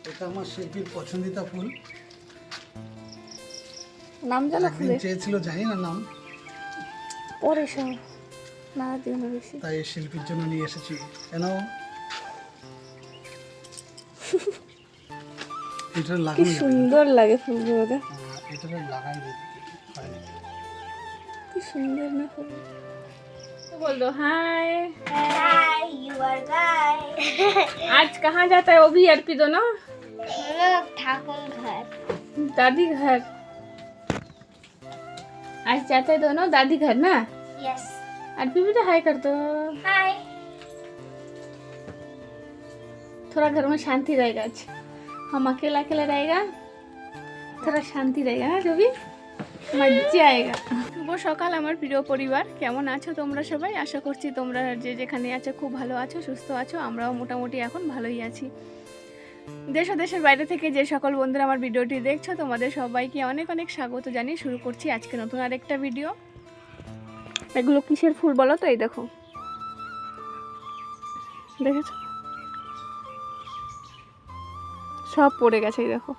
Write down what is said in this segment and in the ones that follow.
এটা আমার শিল্পীর পছন্দিতা ফুল। নাম জানো একদিন ফুলের? চেয়েছিল, জানি না নাম, পরে সব না দিও না বেশি। তাই শিল্পীর জন্য নিয়ে এসেছি। কেন এটা কি লাগানো যাবে? সুন্দর লাগে ফুলগুলো, দেখ এটা লাগাই দিতে হয়। কি সুন্দর না ফুল। बोल दो हाय। हाय यू आर गाय। आज कहाँ जाता है वो भी अर्पी दोनों? हम लोग ठाकुर घर। दादी घर। आज जाते हैं दोनों दादी घर ना। यस। अर्पी भी तो हाय कर दो। हाय। थोड़ा घर में शांति रहेगा आज। हम अकेला अकेला रहेगा, थोड़ा शांति रहेगा ना, जो भी মজা আয়েগা। শুভ সকাল আমার প্রিয় পরিবার, কেমন আছো তোমরা সবাই? আশা করছি তোমরা যে যেখানে আছো খুব ভালো আছো, সুস্থ আছো। আমরাও মোটামুটি এখন ভালোই আছি। দেশ ও দেশের বাইরে থেকে যে সকল বন্ধুরা আমার ভিডিওটি দেখছো তোমাদের সবাইকে অনেক অনেক স্বাগত জানিয়ে শুরু করছি আজকে নতুন আরেকটা ভিডিও। এগুলো কিসের ফুল বলো তো? এই দেখো, দেখেছো সব পড়ে গেছে, এই দেখো।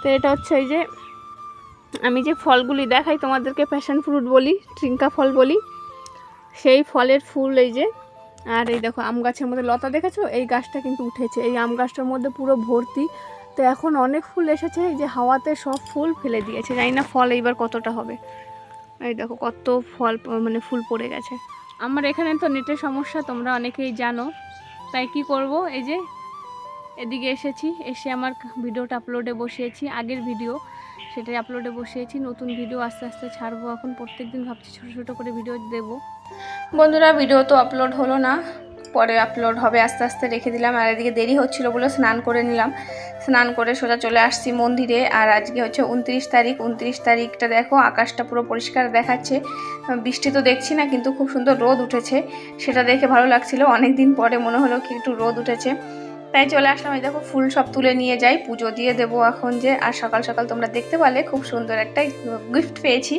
তো এটা হচ্ছে এই যে আমি যে ফলগুলি দেখাই তোমাদেরকে, প্যাশন ফ্রুট বলি, ট্রিঙ্কা ফল বলি, সেই ফলের ফুল এই যে। আর এই দেখো আম গাছের মধ্যে লতা দেখেছো, এই গাছটা কিন্তু উঠেছে, এই আম গাছটার মধ্যে পুরো ভর্তি। তো এখন অনেক ফুল এসেছে, এই যে হাওয়াতে সব ফুল ফেলে দিয়েছে, জানি না ফল এইবার কতটা হবে। এই দেখো কত ফল মানে ফুল পড়ে গেছে। আমার এখানে তো নেটের সমস্যা তোমরা অনেকেই জানো, তাই কি করব, এই যে এদিকে এসেছি, এসে আমার ভিডিওটা আপলোডে বসিয়েছি, আগের ভিডিও সেটাই আপলোডে বসিয়েছি। নতুন ভিডিও আস্তে আস্তে ছাড়বো, এখন প্রত্যেকদিন ভাবছি ছোটো ছোটো করে ভিডিও দেব। বন্ধুরা ভিডিও তো আপলোড হলো না, পরে আপলোড হবে, আস্তে আস্তে রেখে দিলাম। আর এদিকে দেরি হচ্ছিলো বলে স্নান করে নিলাম, স্নান করে সোজা চলে আসছি মন্দিরে। আর আজকে হচ্ছে 29 তারিখ। 29 তারিখটা দেখো আকাশটা পুরো পরিষ্কার দেখাচ্ছে, বৃষ্টি তো দেখছি না, কিন্তু খুব সুন্দর রোদ উঠেছে, সেটা দেখে ভালো লাগছিল। অনেক দিন পরে মনে হলো কি একটু রোদ উঠেছে, তাই চলে আসলাম। এই দেখো ফুল সব তুলে নিয়ে যাই, পুজো দিয়ে দেবো এখন যে। আর সকাল সকাল তোমরা দেখতে পারলে খুব সুন্দর একটা গিফট পেয়েছি,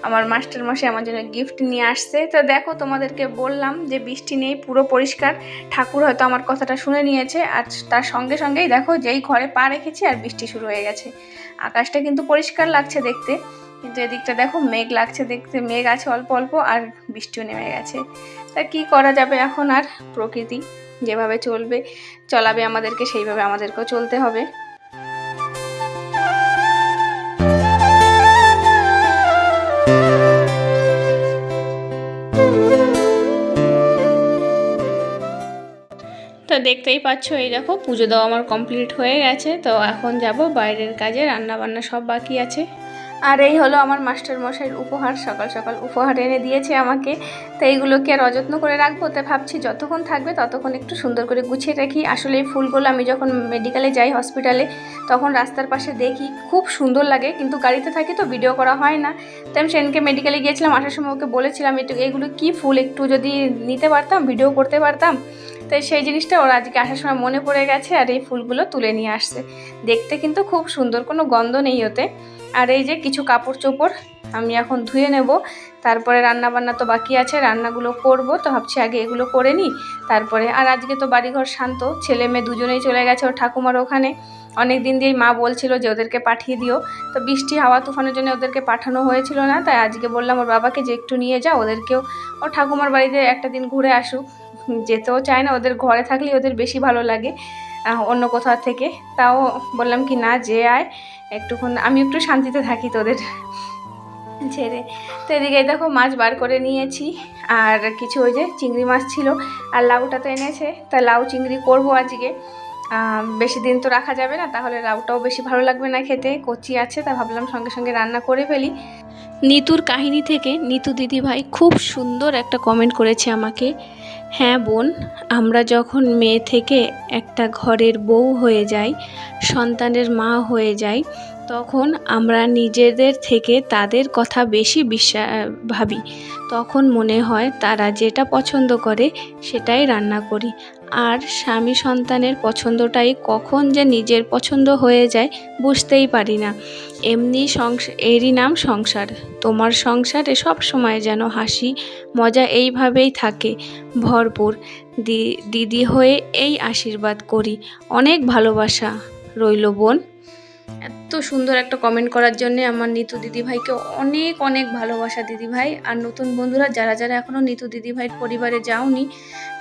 আমার মাস্টার মশাই আমার জন্য গিফট নিয়ে আসছে। তো দেখো তোমাদেরকে বললাম যে বৃষ্টি নেই, পুরো পরিষ্কার। ঠাকুর হয়তো আমার কথাটা শুনে নিয়েছে, আর তার সঙ্গে সঙ্গেই দেখো যেই ঘরে পা রেখেছি আর বৃষ্টি শুরু হয়ে গেছে। আকাশটা কিন্তু পরিষ্কার লাগছে দেখতে, কিন্তু এদিকটা দেখো মেঘ লাগছে দেখতে, মেঘ আছে অল্প অল্প, আর বৃষ্টিও নেমে গেছে। তা কি করা যাবে এখন, আর প্রকৃতি যেভাবে চলাবে আমাদেরকে, সেইভাবে আমাদেরকেও চলতে হবে। তো দেখতেই পাচ্ছ, এই দেখো পুজো দেওয়া আমার কমপ্লিট হয়ে গেছে। তো এখন যাব বাইরের কাজে, রান্না বান্না সব বাকি আছে। আর এই হলো আমার মাস্টার মশাইয়ের উপহার, সকাল সকাল উপহার এনে দিয়েছে আমাকে। তো এইগুলোকে আর অযত্ন করে রাখবো, তো ভাবছি যতক্ষণ থাকবে ততক্ষণ একটু সুন্দর করে গুছিয়ে রাখি। আসলে এই ফুলগুলো আমি যখন মেডিকেলে যাই, হসপিটালে, তখন রাস্তার পাশে দেখি, খুব সুন্দর লাগে, কিন্তু গাড়িতে থাকি তো ভিডিও করা হয় না। তো আমি সেদিনকে মেডিকেলে গিয়েছিলাম, আসার সময় ওকে বলেছিলাম এগুলো কি ফুল, একটু যদি নিতে পারতাম, ভিডিও করতে পারতাম। তো সেই জিনিসটা ওর আজকে আসার সময় মনে পড়ে গেছে, আর এই ফুলগুলো তুলে নিয়ে আসছে। দেখতে কিন্তু খুব সুন্দর, কোনো গন্ধ নেই ওতে। আর এই যে কিছু কাপড় চোপড় আমি এখন ধুয়ে নেব, তারপরে রান্না বান্না তো বাকি আছে, রান্নাগুলো করব। তো ভাবছি আগে এগুলো করে নিই, তারপরে। আর আজকে তো বাড়িঘর শান্ত, ছেলে মেয়ে দুজনেই চলে গেছে ওর ঠাকুমার ওখানে। অনেক দিন দিয়েই মা বলছিল যে ওদেরকে পাঠিয়ে দিও, তো বৃষ্টি হাওয়া তুফানের জন্য ওদেরকে পাঠানো হয়েছিল না। তাই আজকে বললাম ওর বাবাকে যে একটু নিয়ে যাও, ওদেরকেও ওর ঠাকুমার বাড়িতে একটা দিন ঘুরে আসুক। যেতেও চায় না, ওদের ঘরে থাকলেই ওদের বেশি ভালো লাগে অন্য কোথাও থেকে। তাও বললাম কি না, যে আয় একটুক্ষণ, আমি একটু শান্তিতে থাকি তোদের ছেড়ে। তো এদিকে দেখো মাছ বার করে নিয়েছি, আর কিছু ওই যে চিংড়ি মাছ ছিল, আর লাউটা তো এনেছে, তা লাউ চিংড়ি করব আজকে। বেশি দিন তো রাখা যাবে না, তাহলে লাউটাও বেশি ভালো লাগবে না খেতে, কচি আছে, তা ভাবলাম সঙ্গে সঙ্গে রান্না করে ফেলি। নিতুর কাহিনী থেকে নিতু দিদি ভাই খুব সুন্দর একটা কমেন্ট করেছে আমাকে। হ্যাঁ বোন, আমরা যখন মেয়ে থেকে একটা ঘরের বউ হয়ে যাই, সন্তানের মা হয়ে যাই, তখন আমরা নিজেদের থেকে তাদের কথা বেশি ভাবি। তখন মনে হয় তারা যেটা পছন্দ করে সেটাই রান্না করি। আর স্বামী সন্তানের পছন্দটাই কখন যে নিজের পছন্দ হয়ে যায় বুঝতেই পারি না। এমনি এরই নাম সংসার। তোমার সংসারে সব সময় যেন হাসি মজা এইভাবেই থাকে ভরপুর। দিদি হয়ে এই আশীর্বাদ করি। অনেক ভালোবাসা রইল বোন। এত সুন্দর একটা কমেন্ট করার জন্য আমার নিতু দিদিভাইকে অনেক অনেক ভালোবাসা দিদিভাই। আর নতুন বন্ধুরা যারা যারা এখনও নিতু দিদিভাইয়ের পরিবারে যাওনি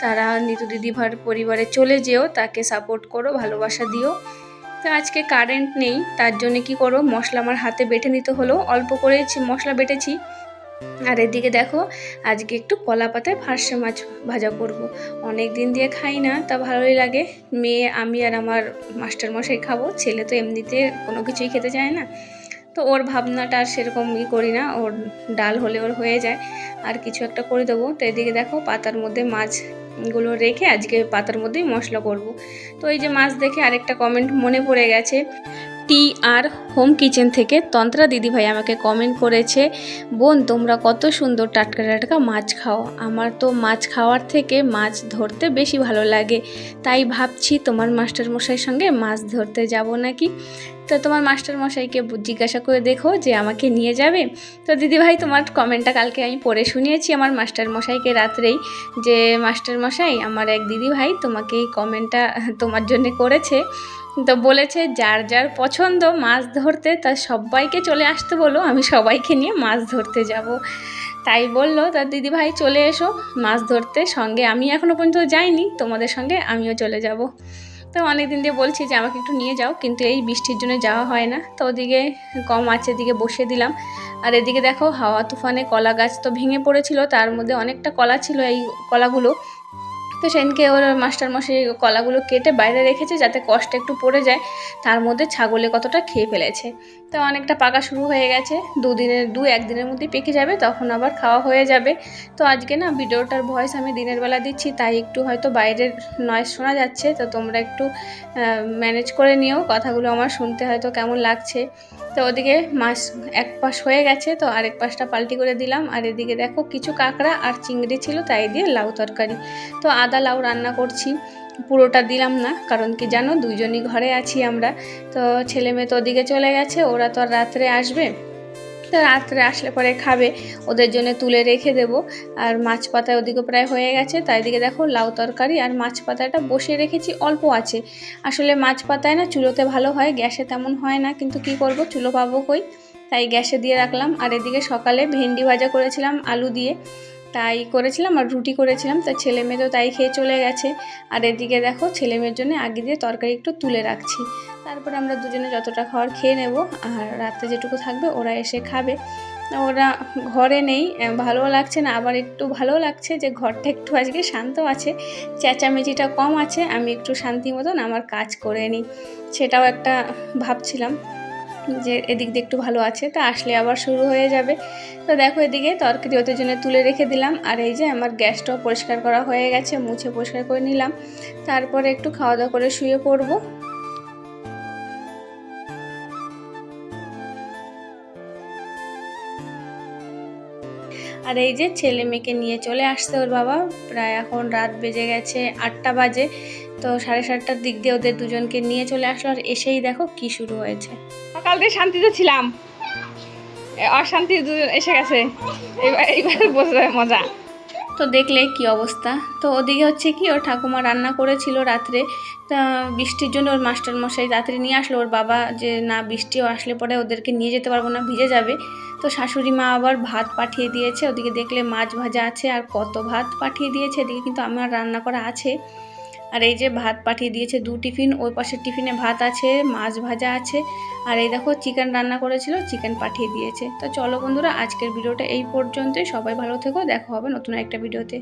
তারা নিতু দিদিভাইয়ের পরিবারে চলে যেও, তাকে সাপোর্ট করো, ভালোবাসা দিও। তো আজকে কারেন্ট নেই, তার জন্য কি করো, মশলা আমার হাতে বেটে নিতে হলো, অল্প করে মশলা বেটেছি। আর এদিকে দেখো আজকে একটু কলা পাতায় ফার্সে মাছ ভাজা করব। অনেক দিন দিয়ে খাই না, তা ভালোই লাগে। মেয়ে, আমি আর আমার মাস্টারমশাই খাবো, ছেলে তো এমনিতে কোনো কিছুই খেতে চায় না। তো ওর ভাবনাটা আর সেরকম করি না, ওর ডাল হলে ওর হয়ে যায়, আর কিছু একটা করে দেবো। তো এদিকে দেখো পাতার মধ্যে মাছগুলো রেখে আজকে পাতার মধ্যেই মশলা করব। তো এই যে মাছ দেখে আরেকটা কমেন্ট মনে পড়ে গেছে। TR হোম কিচেন থেকে তন্ত্রা দিদিভাই আমাকে কমেন্ট করেছে, বোন তোমরা কত সুন্দর টাটকা টাটকা মাছ খাও। আমার তো মাছ খাওয়ার থেকে মাছ ধরতে বেশি ভালো লাগে, তাই ভাবছি তোমার মাস্টারমশাইয়ের সঙ্গে মাছ ধরতে যাব নাকি। তো তোমার মাস্টারমশাইকে জিজ্ঞাসা করে দেখো যে আমাকে নিয়ে যাবে। তো দিদিভাই তোমার কমেন্টটা কালকে আমি পড়ে শুনিয়েছি আমার মাস্টারমশাইকে রাত্রেই, যে মাস্টারমশাই আমার এক দিদিভাই তোমাকে এই কমেন্টটা তোমার জন্য করেছে। তো বলেছে যার যার পছন্দ মাছ ধরতে তার সবাইকে চলে আসতে বলো, আমি সবাইকে নিয়ে মাছ ধরতে যাব। তাই বললো তার দিদিভাই চলে এসো মাছ ধরতে সঙ্গে। আমি এখনও পর্যন্ত যাইনি, তোমাদের সঙ্গে আমিও চলে যাব। তো অনেক দিন দিয়ে বলছি যে আমাকে একটু নিয়ে যাও, কিন্তু এই বৃষ্টির জন্য যাওয়া হয় না। তো ওদিকে কম আছে, দিকে বসিয়ে দিলাম। আর এদিকে দেখো হাওয়া তুফানে কলা গাছ তো ভেঙে পড়েছিল, তার মধ্যে অনেকটা কলা ছিল, এই কলাগুলো তো সেদিনকে ওর মাস্টারমশাই কলাগুলো কেটে বাইরে রেখেছে যাতে কষ্ট একটু পড়ে যায়, তার মধ্যে ছাগলে কতটা খেয়ে ফেলেছে। তো অনেকটা পাকা শুরু হয়ে গেছে, একদিনের মধ্যেই পেকে যাবে, তখন আবার খাওয়া হয়ে যাবে। তো আজকে না ভিডিওটার ভয়েস আমি দিনের বেলা দিচ্ছি, তাই একটু হয়তো বাইরের নয়েজ শোনা যাচ্ছে, তো তোমরা একটু ম্যানেজ করে নিও, কথাগুলো আমার শুনতে হয়তো কেমন লাগছে। তো ওদিকে মাছ এক পাশ হয়ে গেছে, তো আরেক পাশটা পাল্টি করে দিলাম। আর এদিকে দেখো কিছু কাঁকড়া আর চিংড়ি ছিল, তাই দিয়ে লাউ তরকারি। তো আদা লাউ রান্না করছি, পুরোটা দিলাম না, কারণ কি জানো দুইজনই ঘরে আছি আমরা। তো ছেলে মেয়ে তো ওদিকে চলে গেছে, ওরা তো আর রাত্রে আসবে, তো রাত্রে আসলে পরে খাবে, ওদের জন্য তুলে রেখে দেবো। আর মাছ পাতা ওদিকে প্রায় হয়ে গেছে, তাই দিকে দেখো লাউ তরকারি আর মাছ পাতাটা বসিয়ে রেখেছি, অল্প আছে। আসলে মাছ পাতায় না চুলোতে ভালো হয়, গ্যাসে তেমন হয় না, কিন্তু কি করব চুলো পাবো কই, তাই গ্যাসে দিয়ে রাখলাম। আর এদিকে সকালে ভেন্ডি ভাজা করেছিলাম আলু দিয়ে, তাই করেছিলাম, আর রুটি করেছিলাম। তো ছেলে মেয়ে তো তাই খেয়ে চলে গেছে। আর এদিকে দেখো ছেলে মেয়ের জন্য আগে দিয়ে তরকারি একটু তুলে রাখছি, তারপরে আমরা দুজনে যতটা খাওয়ার খেয়ে নেব, আর রাতে যেটুকু থাকবে ওরা এসে খাবে। ওরা ঘরে নেই, ভালো লাগছে না, আবার একটু ভালো লাগছে যে ঘরটা একটু আজকে শান্ত আছে, চেঁচামেচিটা কম আছে, আমি একটু শান্তি মতন আমার কাজ করে নিই, সেটাও একটা ভাবছিলাম যে এদিক দিয়ে একটু ভালো আছে। তা আসলে আবার শুরু হয়ে যাবে। তো দেখো এদিকে তরকারি ওদের জন্য তুলে রেখে দিলাম। আর এই যে আমার গ্যাসটাও পরিষ্কার করা হয়ে গেছে, মুছে পরিষ্কার করে নিলাম, তারপরে একটু খাওয়া দাওয়া করে শুয়ে পড়বো। আর এই যে ছেলে মেয়েকে নিয়ে চলে আসছে ওর বাবা, প্রায় এখন রাত বেজে গেছে 8টা বাজে। তো 7:30টার দিক দিয়ে ওদের দুজনকে নিয়ে চলে আসলো, আর এসেই দেখো কি শুরু হয়েছে। সকাল থেকে শান্তিতে ছিলাম, অশান্তি এসে গেছে, এইবার বোঝা মজা। তো দেখলে কি অবস্থা। তো ওদিকে হচ্ছে কি ওর ঠাকুমা রান্না করেছিল রাত্রে, তা বৃষ্টির জন্য ওর মাস্টারমশাই রাত্রে নিয়ে আসলো, ওর বাবা যে না বৃষ্টিও আসলে পরে ওদেরকে নিয়ে যেতে পারবো না, ভিজে যাবে। তো শাশুড়ি মা আবার ভাত পাঠিয়ে দিয়েছে, ওদিকে দেখলে মাছ ভাজা আছে, আর কত ভাত পাঠিয়ে দিয়েছে, এদিকে কিন্তু আমার রান্না করা আছে। আর এই যে ভাত পাঠিয়ে দিয়েছে 2 টিফিন, ওই পাশের টিফিনে ভাত আছে, মাছ ভাজা আছে, আর এই দেখো চিকেন রান্না করেছিল, চিকেন পাঠিয়ে দিয়েছে। তো চলো বন্ধুরা আজকের ভিডিওটা এই পর্যন্তই, সবাই ভালো থেকো, দেখা হবে নতুন একটা ভিডিওতে।